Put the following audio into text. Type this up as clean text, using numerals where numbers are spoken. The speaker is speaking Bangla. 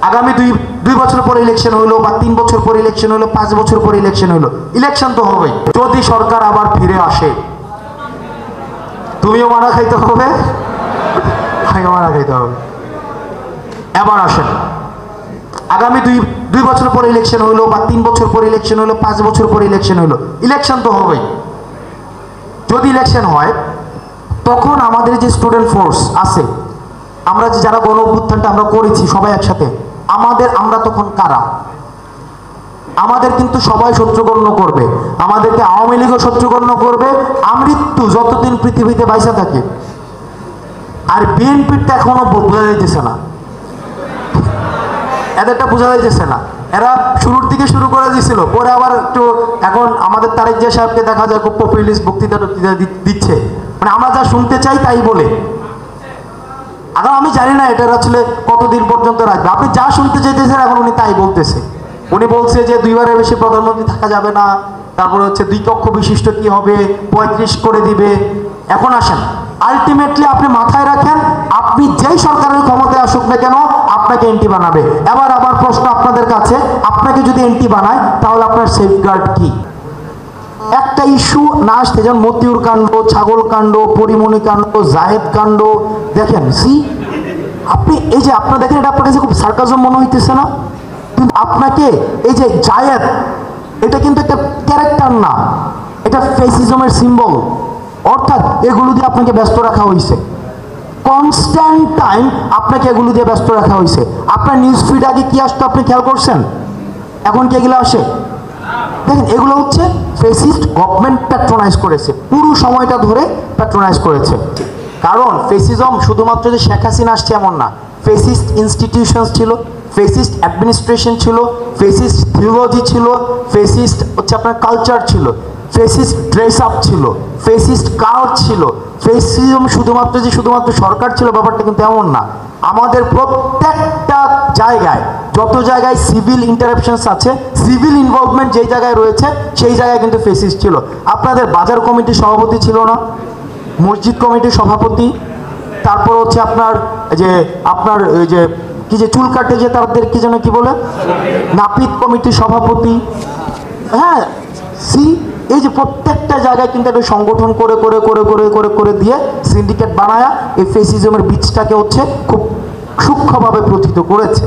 আগামী দুই বছর পরে ইলেকশন হইলো বা 3 বছর পরে ইলেকশন হইলো 5 বছর পরে ইলেকশন হইলো, ইলেকশন তো হবেই। যদি সরকার আবার ফিরে আসে, তুমিও মারা খাইতে হবে, আমিও মারা খাইতে হবে। এবার আসেন, আগামী দুই বছর পরে ইলেকশন হইলো বা 3 বছর পরে ইলেকশন হইলো 5 বছর পরে ইলেকশন হইলো, ইলেকশন তো হবেই। যদি ইলেকশন হয়, তখন আমাদের যে স্টুডেন্ট ফোর্স আছে, আমরা যে যারা গণ অভ্যুত্থানটা আমরা করেছি সবাই একসাথে, আমরা তখন কারা? আমাদের কিন্তু সবাই শত্রুগণ্য করবে, আমাদেরকে আওয়ামী লীগও শত্রুগণ্য করবে, আমৃত্যু যতদিন পৃথিবীতে বাইসা থাকে। আর বিএনপিটা এখনো বোঝা যাইতেছে না, এদেরটা বোঝা যাইতেছে না। এরা শুরুর দিকে শুরু করে দিয়েছিল, পরে আবার একটু এখন আমাদের তারেক জিয়া সাহেবকে দেখা যায় খুব পপুলিস্ট বক্তৃতা দিচ্ছে, মানে আমরা যা শুনতে চাই তাই বলে। এখন আমি জানি না এটা আসলে কতদিন পর্যন্ত রাখবে। আপনি যা শুনতে চাইতেছেন এখন উনি তাই বলতেছে। উনি বলছে যে 2 বারের বেশি প্রধানমন্ত্রী থাকা যাবে না, তারপরে হচ্ছে 2 কক্ষ বিশিষ্ট কি হবে, 35 করে দিবে। এখন আসেন, আলটিমেটলি আপনি মাথায় রাখেন, আপনি যেই সরকারের ক্ষমতায় আসুক না কেন আপনাকে এন্টি বানাবে। আবার প্রশ্ন আপনাদের কাছে, আপনাকে যদি এন্টি বানায় তাহলে আপনার সেফগার্ড কি? একটা ইস্যু না আসতে, যেমন মতিউর কাণ্ড, ছাগল কাণ্ড, পরিমণি কাণ্ড, জাহেদ কাণ্ড, দেখেন আপনি এই যে আপনার দেখেন, এটা আপনার কাছে খুব সার্কাজম মনে হইতেছে না? কিন্তু আপনাকে এই যে জায়েদ, এটা কিন্তু একটা ক্যারেক্টার না, এটা ফেসিজমের সিম্বল। অর্থাৎ এগুলো দিয়ে আপনাকে ব্যস্ত রাখা হয়েছে, কনস্ট্যান্ট টাইম আপনাকে এগুলো দিয়ে ব্যস্ত রাখা হয়েছে। আপনার নিউজ ফিড আগে কি আসতো আপনি খেয়াল করছেন? এখন কি এগুলো আসে? দেখেন, এগুলো হচ্ছে ফেসিস্ট গভর্নমেন্ট প্যাট্রোনাইজ করেছে, পুরো সময়টা ধরে প্যাট্রোনাইজ করেছে। কারণ ফেসিজম শুধুমাত্র যে শেখ হাসিনা আসছে এমন না, ফেসিস্ট ইনস্টিটিউশনস ছিল, ফেসিস্ট অ্যাডমিনিস্ট্রেশন ছিল, ফেসিস্ট থিওলজি ছিল, ফেসিস্ট হচ্ছে আপনার কালচার ছিল, ফেসিস্ট ড্রেস আপ ছিল, ফেসিস্ট কার্ড ছিল। ফেসিজম শুধুমাত্র সরকার ছিল ব্যাপারটা কিন্তু এমন না। আমাদের প্রত্যেকটা জায়গায়, যত জায়গায় সিভিল ইন্টারাপশনস আছে, সিভিল ইনভলভমেন্ট যেই জায়গায় রয়েছে সেই জায়গায় কিন্তু ফেসিস্ট ছিল। আপনাদের বাজার কমিটির সভাপতি ছিল না, মসজিদ কমিটির সভাপতি, তারপর হচ্ছে আপনার ওই যে কি যে চুল কাটে যে তাদের কি যেন কি বলে, নাপিত কমিটির সভাপতি। হ্যাঁ, এই যে প্রত্যেকটা জায়গায় কিন্তু একটা সংগঠন করে করে করে করে করে করে দিয়ে সিন্ডিকেট বানায়া এই ফেসিজমের বীজটাকে হচ্ছে খুব সূক্ষ্মভাবে প্রথিত করেছে।